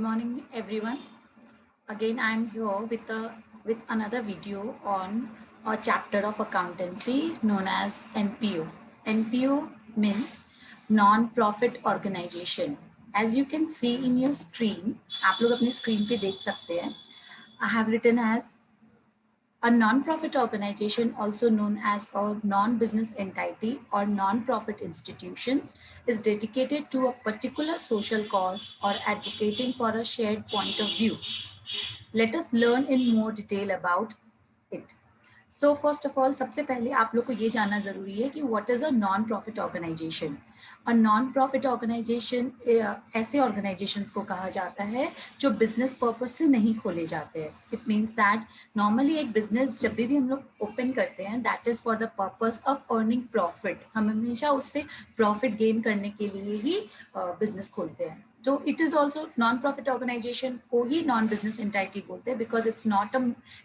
morning, everyone. Again, I'm here with another video on a chapter of accountancy known as NPO. NPO means non-profit organization. As you can see in your screen, आप लोग अपनी screen पे देख सकते हैं. I have written as a non-profit organization, also known as a non-business entity or non-profit institutions, is dedicated to a particular social cause or advocating for a shared point of view. Let us learn in more detail about it. So first of all सबसे पहले आप लोग को ये जानना ज़रूरी है कि what is a non profit organisation. और नॉन प्रॉफिट ऑर्गेनाइजेशन ऐसे ऑर्गेनाइजेशंस को कहा जाता है जो बिजनेस पर्पज से नहीं खोले जाते हैं. इट मीन्स दैट नॉर्मली एक बिजनेस जब भी हम लोग ओपन करते हैं that is for the purpose of earning profit. हम हमेशा उससे प्रॉफिट गेन करने के लिए ही बिजनेस खोलते हैं. तो it is also non profit organisation को ही नॉन बिजनेस एंटाइटी बोलते हैं because it's not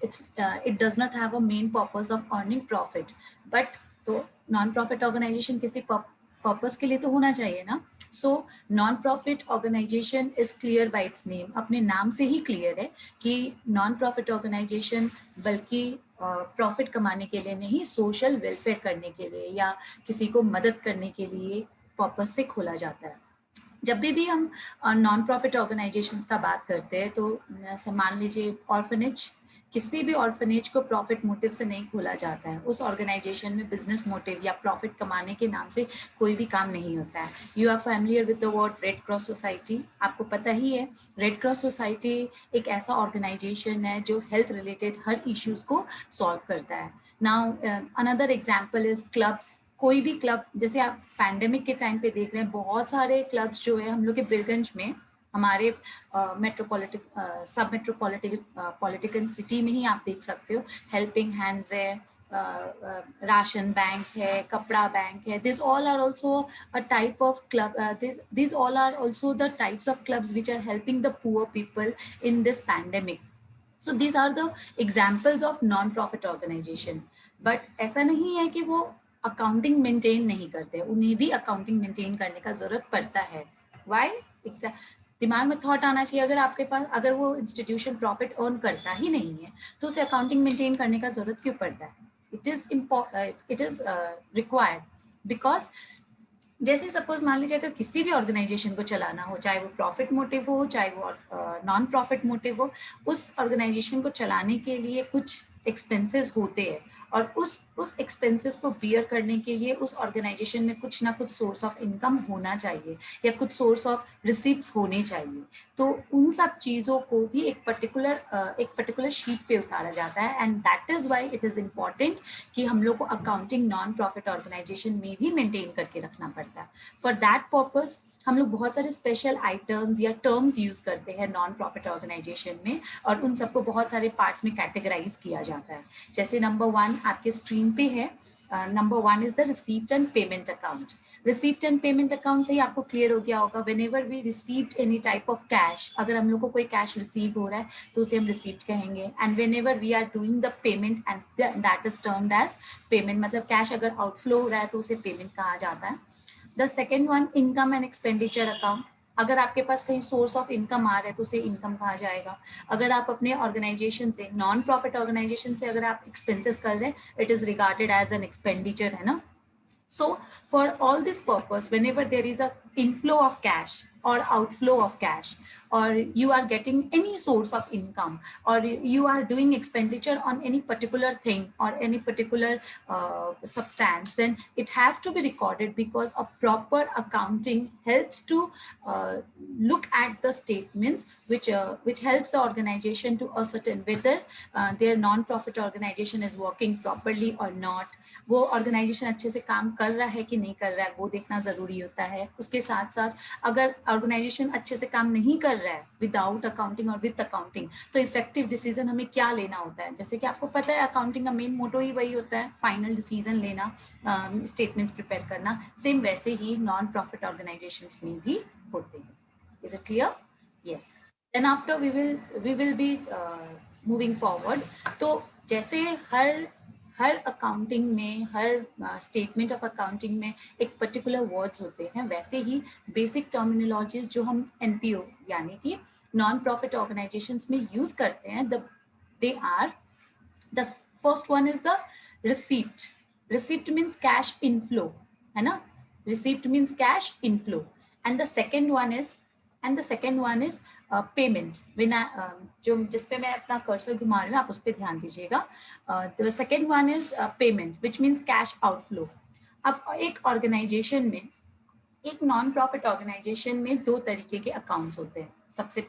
it does not have a main purpose of earning profit. But तो नॉन प्रॉफिट ऑर्गेनाइजेशन किसी पर्पस के लिए तो होना चाहिए ना. So non profit organisation is clear by its name. अपने नाम से ही क्लियर है कि नॉन प्रॉफिट ऑर्गेनाइजेशन बल्कि प्रॉफिट कमाने के लिए नहीं, सोशल वेलफेयर करने के लिए या किसी को मदद करने के लिए पर्पस से खोला जाता है. जब भी हम नॉन प्रॉफिट ऑर्गेनाइजेशंस का बात करते हैं तो मान लीजिए ऑर्फनेज, किसी भी ऑर्फनेज को प्रॉफिट मोटिव से नहीं खोला जाता है. उस ऑर्गेनाइजेशन में बिजनेस मोटिव या प्रॉफिट कमाने के नाम से कोई भी काम नहीं होता है. You are familiar with the word red cross society. आपको पता ही है रेड क्रॉस सोसाइटी एक ऐसा ऑर्गेनाइजेशन है जो हेल्थ रिलेटेड हर इश्यूज को सॉल्व करता है. Now another example is clubs. कोई भी क्लब, जैसे आप पैंडेमिक के टाइम पे देख रहे हैं बहुत सारे क्लब्स जो है हम लोग के बीरगंज में, हमारे सब मेट्रोपॉलिटन सिटी में ही आप देख सकते हो. हेल्पिंग हैंड्स है, राशन बैंक है, कपड़ा बैंक है. This all are also a type of club. This all are also the types of clubs which are helping the poor people in this pandemic. So these are the examples of non-profit organization. But ऐसा नहीं है कि वो accounting maintain नहीं करते, उन्हें भी accounting maintain करने का जरूरत पड़ता है. Why? दिमाग में थॉट आना चाहिए, अगर आपके पास अगर वो इंस्टीट्यूशन प्रॉफिट अर्न करता ही नहीं है तो उसे अकाउंटिंग मेंटेन करने का जरूरत क्यों पड़ता है. इट इज रिक्वायर्ड बिकॉज जैसे सपोज मान लीजिए अगर किसी भी ऑर्गेनाइजेशन को चलाना हो, चाहे वो प्रॉफिट मोटिव हो चाहे वो नॉन प्रॉफिट मोटिव हो, उस ऑर्गेनाइजेशन को चलाने के लिए कुछ एक्सपेंसेस होते हैं और उस एक्सपेंसेस को बियर करने के लिए उस ऑर्गेनाइजेशन में कुछ ना कुछ सोर्स ऑफ इनकम होना चाहिए या कुछ सोर्स ऑफ रिसिप्ट्स होने चाहिए. तो उन सब चीज़ों को भी एक पर्टिकुलर शीट पे उतारा जाता है. And that is why it is important कि हम लोग को अकाउंटिंग नॉन प्रॉफिट ऑर्गेनाइजेशन में भी मेंटेन करके रखना पड़ता है. फॉर दैट पर्पस हम लोग बहुत सारे स्पेशल आइटम्स या टर्म्स यूज करते हैं नॉन प्रॉफिट ऑर्गेनाइजेशन में और उन सबको बहुत सारे पार्ट्स में कैटेगराइज किया जाता है. जैसे नंबर 1 आपके स्क्रीन पे है. Number 1 is the receipt and payment account. Receipt and payment account से ही आपको क्लियर हो गया होगा. Whenever we received any type of cash, अगर हम लोग को कोई कैश रिसीव हो रहा है तो उसे हम रिसीप्ट कहेंगे. And whenever we are doing the payment and that is termed as payment. मतलब कैश अगर आउटफ्लो हो रहा है तो उसे पेमेंट कहा जाता है. The second one income and expenditure account. अगर आपके पास कहीं सोर्स ऑफ इनकम आ रहा है तो उसे इनकम कहा जाएगा. अगर आप अपने ऑर्गेनाइजेशन से, नॉन प्रॉफिट ऑर्गेनाइजेशन से अगर आप एक्सपेंसेस कर रहे हैं, it is regarded as an expenditure, है ना. So for all this purpose, whenever there is a inflow of cash or outflow of cash, or you are getting any source of income, or you are doing expenditure on any particular thing or any particular substance, then it has to be recorded because a proper accounting helps to look at the statements which helps the organization to ascertain whether their non-profit organization is working properly or not. वो organisation अच्छे से काम कर रहा है कि नहीं कर रहा है वो देखना ज़रूरी होता है. उसके साथ साथ अगर ऑर्गेनाइजेशन अच्छे से काम नहीं कर रहा है विदाउट अकाउंटिंग और विद अकाउंटिंग, तो इफेक्टिव डिसीजन हमें क्या लेना होता है. जैसे कि आपको पता है अकाउंटिंग का मेन मोटो ही वही होता है, फाइनल डिसीजन लेना, स्टेटमेंट्स प्रिपेयर करना. सेम वैसे ही नॉन प्रॉफिट ऑर्गेनाइजेशंस में भी होते हैं. Is it clear? Yes. Then after we will be moving forward. तो जैसे हर अकाउंटिंग में, हर स्टेटमेंट ऑफ अकाउंटिंग में एक पर्टिकुलर वर्ड्स होते हैं, वैसे ही बेसिक टर्मिनोलॉजीज जो हम एनपीओ यानी कि नॉन प्रॉफिट ऑर्गेनाइजेशंस में यूज करते हैं, they are the first one is the receipt. Receipt means cash inflow, है ना? Receipt means cash inflow. And the second one is payment. When जो जिस पे मैं अपना कर्सर घुमा रही हूँ आप उस पे ध्यान दीजिएगा. The second one is payment, which means cash outflow. अब एक ऑर्गेनाइजेशन में, एक नॉन प्रॉफिट ऑर्गेनाइजेशन में दो तरीके के अकाउंट्स होते हैं. सबसे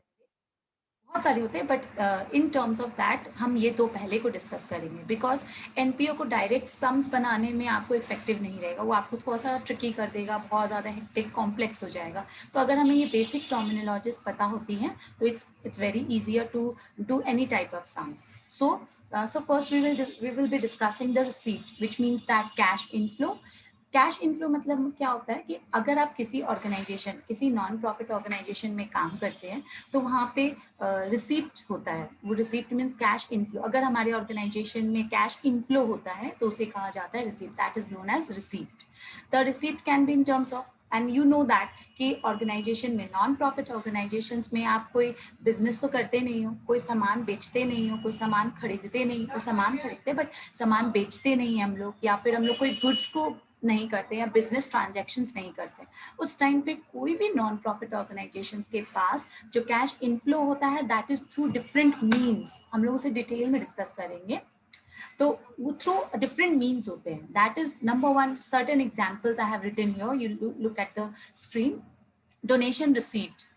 बहुत सारे होते हैं, but in terms of that हम ये दो पहले को डिस्कस करेंगे, बिकॉज एनपीओ को डायरेक्ट सम्स बनाने में आपको इफेक्टिव नहीं रहेगा, वो आपको थोड़ा सा ट्रिकी कर देगा, बहुत ज़्यादा हेक्टिक कॉम्प्लेक्स हो जाएगा. तो अगर हमें ये बेसिक टर्मिनोलॉजीज पता होती हैं तो it's very easier to do any type of sums. So first we will be discussing the receipt, which means that cash inflow. Cash inflow मतलब क्या होता है कि अगर आप किसी ऑर्गेनाइजेशन, किसी नॉन प्रॉफिट ऑर्गेनाइजेशन में काम करते हैं तो वहाँ पे रिसीप्ट होता है. वो रिसीप्ट मीन्स कैश इनफ्लो. अगर हमारे ऑर्गेनाइजेशन में कैश इनफ्लो होता है तो उसे कहा जाता है receipt. That is known as receipt. The receipt can be in terms of, and you know that कि ऑर्गेनाइजेशन में, नॉन प्रॉफिट ऑर्गेनाइजेशंस में आप कोई बिजनेस तो करते नहीं हो, कोई सामान बेचते नहीं हो, कोई सामान खरीदते नहीं, कोई सामान खरीदते बट सामान बेचते नहीं हम लोग, या फिर हम लोग कोई गुड्स को नहीं करते या बिजनेस ट्रांजैक्शंस नहीं करते. उस टाइम पे कोई भी नॉन प्रॉफिट ऑर्गेनाइजेशंस के पास जो कैश इनफ्लो होता है that is through different means. हम लोग उसे डिटेल में डिस्कस करेंगे. तो वो थ्रू डिफरेंट मीन्स होते हैं. That is number one. Certain examples I have written here, you look at the screen. Donation received.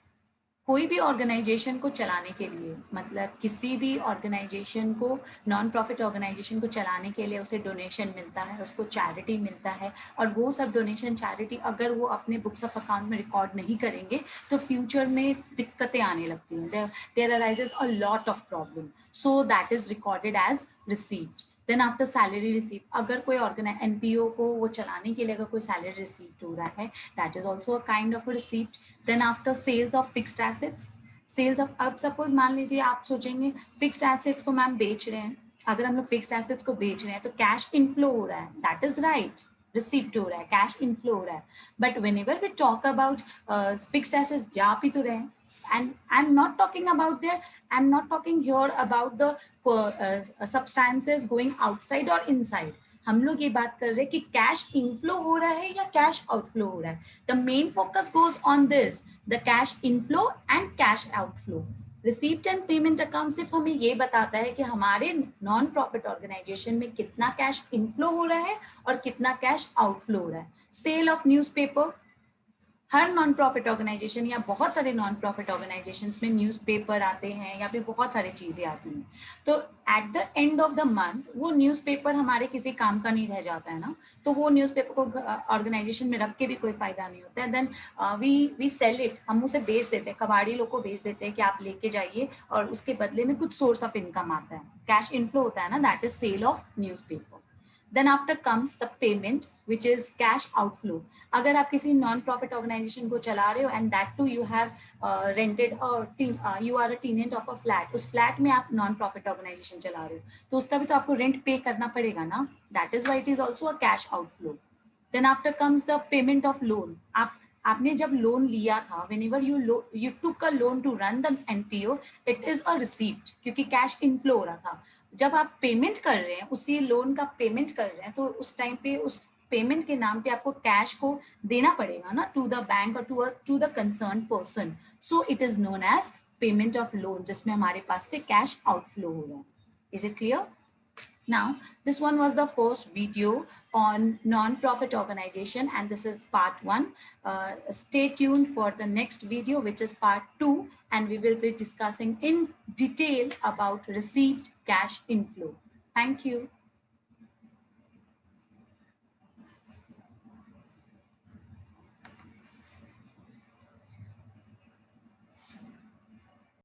कोई भी ऑर्गेनाइजेशन को चलाने के लिए, मतलब किसी भी ऑर्गेनाइजेशन को, नॉन प्रॉफिट ऑर्गेनाइजेशन को चलाने के लिए उसे डोनेशन मिलता है, उसको चैरिटी मिलता है, और वो सब डोनेशन चैरिटी अगर वो अपने बुक्स ऑफ अकाउंट में रिकॉर्ड नहीं करेंगे तो फ्यूचर में दिक्कतें आने लगती हैं. There arises a lot of problem. So that is recorded as received. Then after salary receive, अगर कोई एनपीओ को वो चलाने के लिए अगर कोई सैलरी रिसीव हो रहा है, that is also a kind of receipt. Then after sales of fixed assets, sales of, अब सपोज मान लीजिए आप सोचेंगे फिक्स्ड एसेट्स को मैम बेच रहे हैं, अगर हम लोग फिक्स्ड एसेट्स को बेच रहे हैं तो कैश इनफ्लो हो रहा है, दैट इज राइट, रिसीप्ट हो रहा है, कैश इनफ्लो हो रहा है. But whenever we talk about fixed assets जा भी तो रहे हैं, and I'm not talking about there, I'm not talking here about the substances going outside or inside. हम लोग ये बात कर रहे हैं कि कैश इनफ्लो हो रहा है या कैश आउटफ्लो हो रहा है. The main focus goes on this, the cash inflow and cash outflow. Receipt and payment account सिर्फ हमें ये बताता है कि हमारे नॉन प्रॉफिट ऑर्गेनाइजेशन में कितना कैश इनफ्लो हो रहा है और कितना कैश आउटफ्लो हो रहा है. सेल ऑफ न्यूज़पेपर, हर नॉन प्रॉफिट ऑर्गेनाइजेशन या बहुत सारे नॉन प्रॉफिट ऑर्गेनाइजेशंस में न्यूज़पेपर आते हैं या फिर बहुत सारी चीज़ें आती हैं. तो at the end of the month वो न्यूज़पेपर हमारे किसी काम का नहीं रह जाता है ना, तो वो न्यूज़पेपर को ऑर्गेनाइजेशन में रख के भी कोई फायदा नहीं होता है. देन वी सेल इट, हम उसे बेच देते हैं, कबाड़ी लोग को बेच देते हैं कि आप लेके जाइए और उसके बदले में कुछ सोर्स ऑफ इनकम आता है, कैश इनफ्लो होता है ना, that is sale of newspaper. Then after comes the payment, which is cash outflow. अगर आप किसी नॉन प्रॉफिट ऑर्गेनाइजेशन को चला रहे हो and that too you have rented you are a tenant of a flat, उस फ्लैट में आप नॉन प्रॉफिट ऑर्गेनाइजेशन चला रहे हो तो उसका भी तो आपको रेंट पे करना पड़ेगा ना, that is why it is also a cash outflow. Then after comes the payment of loan. आपने जब लोन लिया था, whenever you took a loan to run the NPO, it is a receipt, क्योंकि cash inflow हो रहा था. जब आप पेमेंट कर रहे हैं, उसी लोन का पेमेंट कर रहे हैं, तो उस टाइम पे उस पेमेंट के नाम पे आपको कैश को देना पड़ेगा ना, टू द बैंक और to the concern person. So it is known as payment of loan, जिसमें हमारे पास से कैश आउटफ्लो हो रहा है. Is it clear? Now, this one was the first video on non-profit organization, and this is part 1. Stay tuned for the next video, which is part 2, and we will be discussing in detail about received cash inflow. Thank you.